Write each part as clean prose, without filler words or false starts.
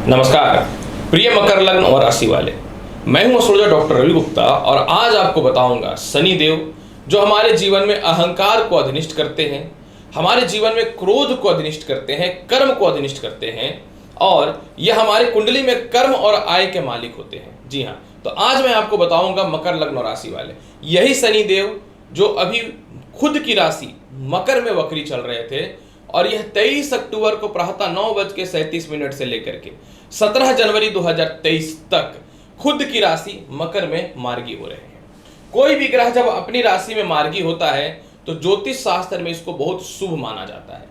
नमस्कार प्रिय मकर लग्न और राशि वाले, मैं हूं एस्ट्रोलॉजर डॉक्टर रवि गुप्ता और आज आपको बताऊंगा शनि देव जो हमारे जीवन में अहंकार को अधिनिष्ठ करते हैं, हमारे जीवन में क्रोध को अधिनिष्ठ करते हैं, कर्म को अधिनिष्ठ करते हैं और यह हमारे कुंडली में कर्म और आय के मालिक होते हैं। जी हाँ, तो आज मैं आपको बताऊंगा मकर लग्न और राशि वाले, यही शनि देव जो अभी खुद की राशि मकर में वक्री चल रहे थे और यह 23 अक्टूबर को प्रातः 9:37 से लेकर के 17 जनवरी 2023 तक खुद की राशि मकर में मार्गी हो रहे हैं। कोई भी ग्रह जब अपनी राशि में मार्गी होता है तो ज्योतिष शास्त्र में इसको बहुत शुभ माना जाता है।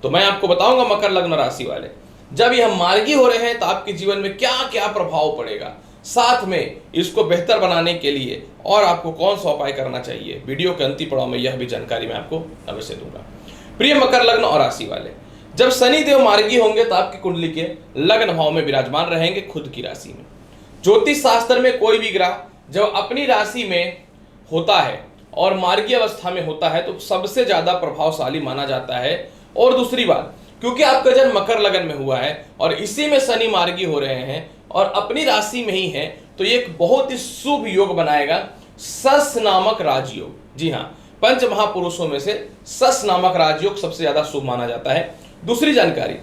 तो मैं आपको बताऊंगा मकर लग्न राशि वाले, जब यह मार्गी हो रहे हैं तो आपके जीवन में क्या क्या प्रभाव पड़ेगा, साथ में इसको बेहतर बनाने के लिए और आपको कौन सा उपाय करना चाहिए, वीडियो के अंतिम पड़ाव में यह भी जानकारी मैं आपको अवश्य दूंगा। प्रिय मकर लग्न और राशि वाले, जब शनि देव मार्गी होंगे तो आपकी कुंडली के लग्न भाव में विराजमान रहेंगे खुद की राशि में। ज्योतिष शास्त्र में कोई भी ग्रह जब अपनी राशि में होता है और मार्गी अवस्था में होता है तो सबसे ज्यादा प्रभावशाली माना जाता है। और दूसरी बात, क्योंकि आपका जन्म मकर लगन में हुआ है और इसी में शनि मार्गी हो रहे हैं और अपनी राशि में ही है, तो ये एक बहुत ही शुभ योग बनाएगा, सस नामक राजयोग। जी हाँ, पंच महापुरुषों में से सस नामक राजयोग सबसे ज्यादा शुभ माना जाता है। दूसरी जानकारी,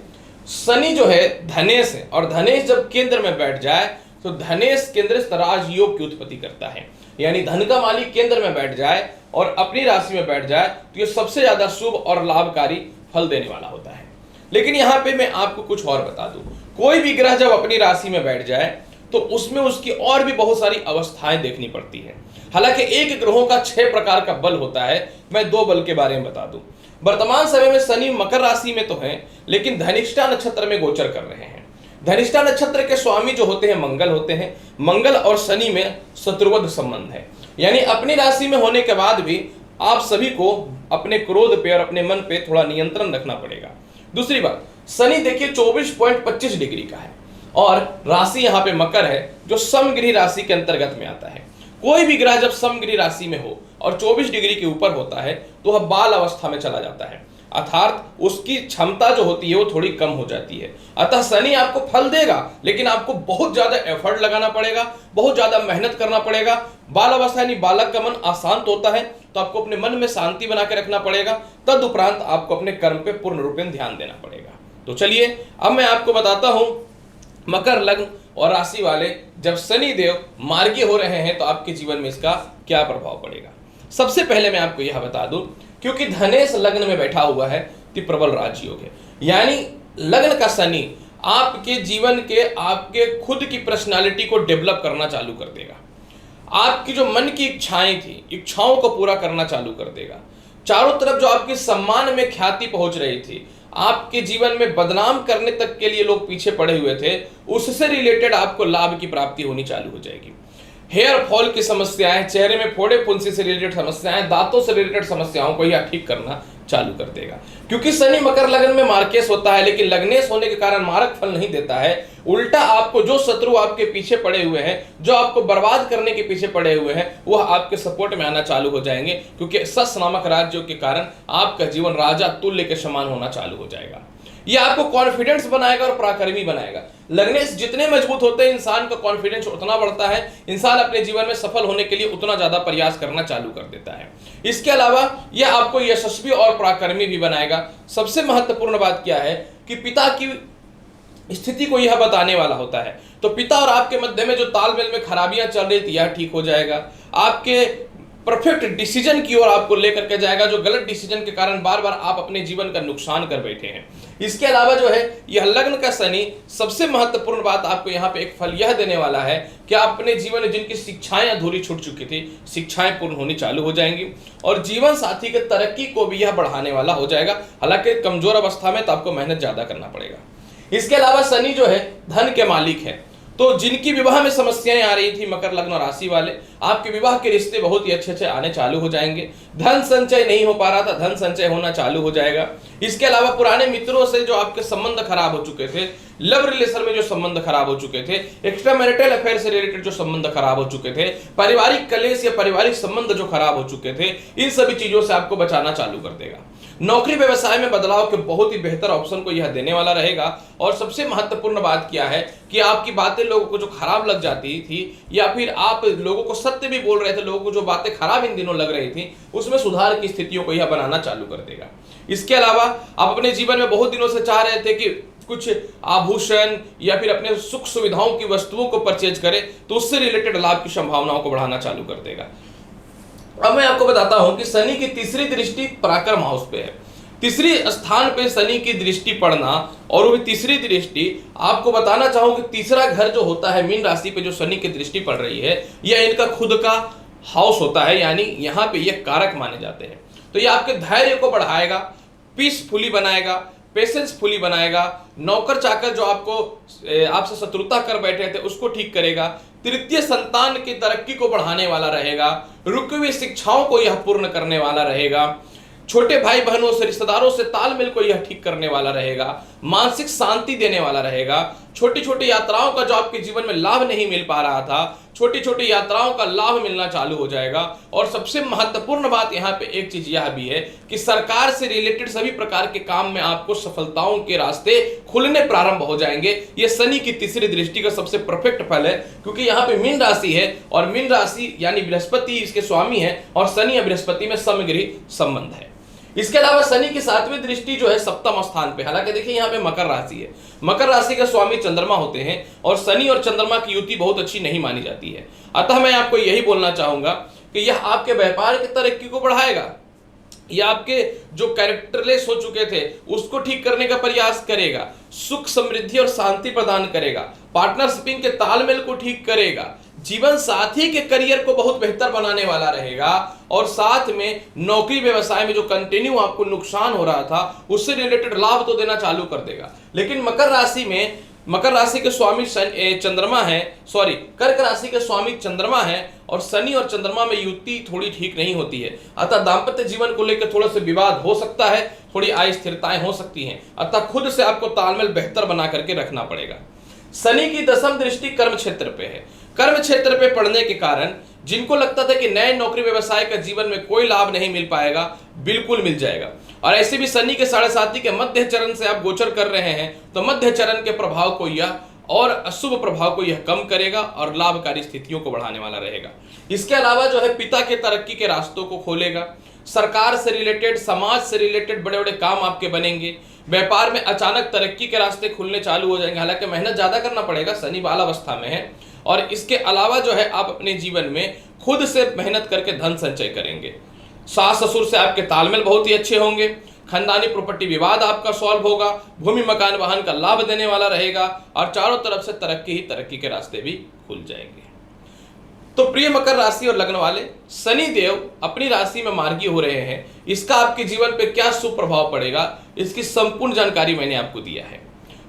शनि जो है धनेश है और धनेश जब केंद्र में बैठ जाए तो धनेश केंद्र राजयोग की उत्पत्ति करता है, यानी धन का मालिक केंद्र में बैठ जाए और अपनी राशि में बैठ जाए तो ये सबसे ज्यादा शुभ और लाभकारी फल देने वाला होता है। लेकिन यहाँ पे मैं आपको कुछ और बता दूं, कोई भी ग्रह जब अपनी राशि में बैठ जाए तो उसमें उसकी और भी बहुत सारी अवस्थाएं देखनी पड़ती है। हालांकि एक ग्रहों का 6 प्रकार का बल होता है, मैं 2 बल के बारे में बता दूं। वर्तमान समय में शनि मकर राशि में तो है लेकिन धनिष्ठा नक्षत्र में गोचर कर रहे हैं। धनिष्ठा नक्षत्र के स्वामी जो होते हैं मंगल होते हैं। मंगल और शनि में शत्रुवध संबंध है, यानी अपनी राशि में होने के बाद भी आप सभी को अपने क्रोध पे और अपने मन पे थोड़ा नियंत्रण रखना पड़ेगा। दूसरी बात, शनि देखिए 24.25 डिग्री का है और राशि यहाँ पे मकर है जो समगृह राशि के अंतर्गत में आता है। कोई भी ग्रह जब समगृह राशि में हो और 24 डिग्री के ऊपर होता है तो वह बाल अवस्था में चला जाता है, अर्थात उसकी क्षमता जो होती है वो थोड़ी कम हो जाती है। अतः शनि आपको फल देगा लेकिन आपको बहुत ज्यादा एफर्ट लगाना पड़ेगा, बहुत ज्यादा मेहनत करना पड़ेगा। बाल अवस्था यानी बालक का मन अशांत होता है तो आपको अपने मन में शांति बना के रखना पड़ेगा, तदुपरांत आपको अपने कर्म पे पूर्ण रूप में ध्यान देना पड़ेगा। तो चलिए अब मैं आपको बताता हूं मकर लग्न और राशि वाले, जब शनि देव मार्गी हो रहे हैं तो आपके जीवन में इसका क्या प्रभाव पड़ेगा। सबसे पहले मैं आपको यह बता दूं, क्योंकि धनेश लग्न में बैठा हुआ है तो प्रबल राजयोग है, यानी लग्न का शनि आपके जीवन के आपके खुद की पर्सनालिटी को डेवलप करना चालू कर देगा। आपकी जो मन की इच्छाएं थी, इच्छाओं को पूरा करना चालू कर देगा। चारों तरफ जो आपके सम्मान में ख्याति पहुंच रही थी, आपके जीवन में बदनाम करने तक के लिए लोग पीछे पड़े हुए थे, उससे रिलेटेड आपको लाभ की प्राप्ति होनी चालू हो जाएगी। हेयर फॉल की समस्याएं, चेहरे में फोड़े फुंसी से रिलेटेड समस्याएं, दांतों से रिलेटेड समस्याओं को यह ठीक करना चालू कर देगा। क्योंकि शनि मकर लगन में मार्केश होता है लेकिन लग्नेश होने के कारण मारक फल नहीं देता है, उल्टा आपको जो शत्रु आपके पीछे पड़े हुए हैं, जो आपको बर्बाद करने के पीछे पड़े हुए हैं, वह आपके सपोर्ट में आना चालू हो जाएंगे। क्योंकि सस नामक राज्यों के कारण आपका जीवन राजा तुल्य के समान होना चालू हो जाएगा। यह आपको कॉन्फिडेंस बनाएगा और पराक्रमी बनाएगा। लग्नेश जितने मजबूत होते हैं इंसान का कॉन्फिडेंस उतना बढ़ता है, इंसान अपने जीवन में सफल होने के लिए उतना ज्यादा प्रयास करना चालू कर देता है। इसके अलावा यह आपको यशस्वी और पराक्रमी भी बनाएगा। सबसे महत्वपूर्ण बात क्या है कि पिता की स्थिति को यह बताने वाला होता है, तो पिता और आपके मध्य में जो तालमेल में खराबियां चल रही थी यह ठीक हो जाएगा। आपके परफेक्ट डिसीजन की ओर आपको लेकर के जाएगा, जो गलत डिसीजन के कारण बार बार आप अपने जीवन का नुकसान कर बैठे हैं। इसके अलावा जो है यह लग्न का शनि, सबसे महत्वपूर्ण बात आपको यहाँ पे एक फल यह देने वाला है कि आप अपने जीवन में जिनकी शिक्षाएं अधूरी छूट चुकी थी, शिक्षाएं पूर्ण होनी चालू हो जाएंगी और जीवन साथी के तरक्की को भी यह बढ़ाने वाला हो जाएगा। हालांकि कमजोर अवस्था में तो आपको मेहनत ज्यादा करना पड़ेगा। इसके अलावा शनि जो है धन के मालिक है, तो जिनकी विवाह में समस्याएं आ रही थी मकर लग्न और राशि वाले, आपके विवाह के रिश्ते बहुत ही अच्छे आने चालू हो जाएंगे। धन संचय नहीं हो पा रहा था, धन संचय होना चालू हो जाएगा। इसके अलावा पुराने मित्रों से जो आपके संबंध खराब हो चुके थे, लव रिलेशन में जो संबंध खराब हो चुके थे, एक्स्ट्रा मैरिटल अफेयर से रिलेटेड जो संबंध खराब हो चुके थे, पारिवारिक कलेश या पारिवारिक संबंध जो खराब हो चुके थे, इन सभी चीजों से आपको बचाना चालू कर देगा। नौकरी व्यवसाय में बदलाव के बहुत ही बेहतर ऑप्शन को यह देने वाला रहेगा। और सबसे महत्वपूर्ण बात क्या है कि आपकी बातें लोगों को जो खराब लग जाती थी या फिर आप लोगों को सत्य भी बोल रहे थे, लोगों को जो बातें खराब इन दिनों लग रही थी उसमें सुधार की स्थितियों को यह बनाना चालू कर देगा। इसके अलावा आप अपने जीवन में बहुत दिनों से चाह रहे थे कि कुछ आभूषण या फिर अपने सुख सुविधाओं की वस्तुओं को परचेज करें, तो उससे रिलेटेड लाभ की संभावनाओं को बढ़ाना चालू कर देगा। अब मैं आपको बताता हूं कि शनि की तीसरी दृष्टि पराक्रम हाउस पे है। तीसरी स्थान पे शनि की दृष्टि पड़ना, और वो भी तीसरी दृष्टि, आपको बताना चाहूं कि तीसरा घर जो होता है मीन राशि पे जो शनि की दृष्टि पड़ रही है, यह इनका खुद का हाउस होता है, यानी यहाँ पे ये कारक माने जाते हैं। तो ये आपके धैर्य को बढ़ाएगा, पीसफुली बनाएगा, पेशेंसफुली बनाएगा, नौकर चाकर जो आपको आपसे शत्रुता कर बैठे थे उसको ठीक करेगा, तृतीय संतान की तरक्की को बढ़ाने वाला रहेगा, रुकी हुई शिक्षाओं को यह पूर्ण करने वाला रहेगा, छोटे भाई बहनों से रिश्तेदारों से तालमेल को यह ठीक करने वाला रहेगा, मानसिक शांति देने वाला रहेगा, छोटी छोटी यात्राओं का जो आपके जीवन में लाभ नहीं मिल पा रहा था, छोटी छोटी यात्राओं का लाभ मिलना चालू हो जाएगा। और सबसे महत्वपूर्ण बात यहाँ पे एक चीज यह भी है कि सरकार से रिलेटेड सभी प्रकार के काम में आपको सफलताओं के रास्ते खुलने प्रारंभ हो जाएंगे। ये शनि की तीसरी दृष्टि का सबसे परफेक्ट फल है, क्योंकि यहाँ पे मीन राशि है और मीन राशि यानी बृहस्पति इसके स्वामी है और शनि और बृहस्पति में समग्री संबंध है। इसके अलावा शनि की सातवीं दृष्टि जो है सप्तम स्थान पे, हालांकि देखिए यहाँ पे मकर राशि है, मकर राशि के स्वामी चंद्रमा होते हैं और शनि और चंद्रमा की युति बहुत अच्छी नहीं मानी जाती है। अतः मैं आपको यही बोलना चाहूंगा कि यह आपके व्यापार की तरक्की को बढ़ाएगा, यह आपके जो कैरेक्टरलेस हो चुके थे उसको ठीक करने का प्रयास करेगा, सुख समृद्धि और शांति प्रदान करेगा, पार्टनरशिपिंग के तालमेल को ठीक करेगा, जीवन साथी के करियर को बहुत बेहतर बनाने वाला रहेगा, और साथ में नौकरी व्यवसाय में जो कंटिन्यू आपको नुकसान हो रहा था उससे रिलेटेड लाभ तो देना चालू कर देगा। लेकिन मकर राशि के स्वामी चंद्रमा है, कर्क राशि के स्वामी चंद्रमा है और शनि और चंद्रमा में युति थोड़ी ठीक नहीं होती है। अतः दांपत्य जीवन को लेकर थोड़ा सा विवाद हो सकता है, थोड़ी अस्थिरताएं हो सकती हैं। अतः खुद से आपको तालमेल बेहतर बना करके रखना पड़ेगा। शनि की दसम दृष्टि कर्म क्षेत्र पे है। कर्म क्षेत्र पे पड़ने के कारण जिनको लगता था कि नए नौकरी व्यवसाय का जीवन में कोई लाभ नहीं मिल पाएगा, बिल्कुल मिल जाएगा। और ऐसे भी शनि के 7.5 के मध्य चरण से आप गोचर कर रहे हैं, तो मध्य चरण के प्रभाव को यह और अशुभ प्रभाव को यह कम करेगा और लाभकारी स्थितियों को बढ़ाने वाला रहेगा। इसके अलावा जो है पिता के तरक्की के रास्तों को खोलेगा, सरकार से रिलेटेड, समाज से रिलेटेड बड़े बड़े काम आपके बनेंगे, व्यापार में अचानक तरक्की के रास्ते खुलने चालू हो जाएंगे। हालांकि मेहनत ज्यादा करना पड़ेगा, शनि बाल अवस्था में है। और इसके अलावा जो है आप अपने जीवन में खुद से मेहनत करके धन संचय करेंगे, सास ससुर से आपके तालमेल बहुत ही अच्छे होंगे, खानदानी प्रॉपर्टी विवाद आपका सॉल्व होगा, भूमि मकान वाहन का लाभ देने वाला रहेगा और चारों तरफ से तरक्की ही तरक्की के रास्ते भी खुल जाएंगे। तो प्रिय मकर राशि और लग्न वाले, शनि देव अपनी राशि में मार्गी हो रहे हैं, इसका आपके जीवन पे क्या शुभ प्रभाव पड़ेगा इसकी संपूर्ण जानकारी मैंने आपको दिया है।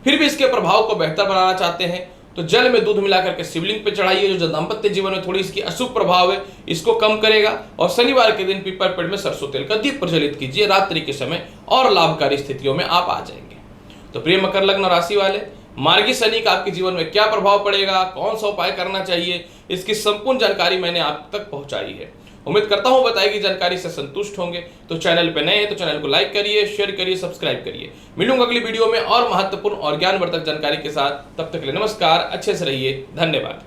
फिर भी इसके प्रभाव को बेहतर बनाना चाहते हैं तो जल में दूध मिलाकर के शिवलिंग पे चढ़ाइए, जो दाम्पत्य जीवन में थोड़ी इसकी अशुभ प्रभाव है इसको कम करेगा। और शनिवार के दिन पीपल पेड़ में सरसों तेल का दीप प्रज्वलित कीजिए रात्रि के समय, और लाभकारी स्थितियों में आप आ जाएंगे। तो प्रिय मकर लग्न राशि वाले, मार्गी शनि का आपके जीवन में क्या प्रभाव पड़ेगा, कौन सा उपाय करना चाहिए, इसकी संपूर्ण जानकारी मैंने आप तक पहुंचाई है। उम्मीद करता हूं बताई गई जानकारी से संतुष्ट होंगे। तो चैनल पे नए हैं तो चैनल को लाइक करिए, शेयर करिए, सब्सक्राइब करिए। मिलूंगा अगली वीडियो में और महत्वपूर्ण और ज्ञानवर्धक जानकारी के साथ। तब तक के लिए नमस्कार, अच्छे से रहिए, धन्यवाद।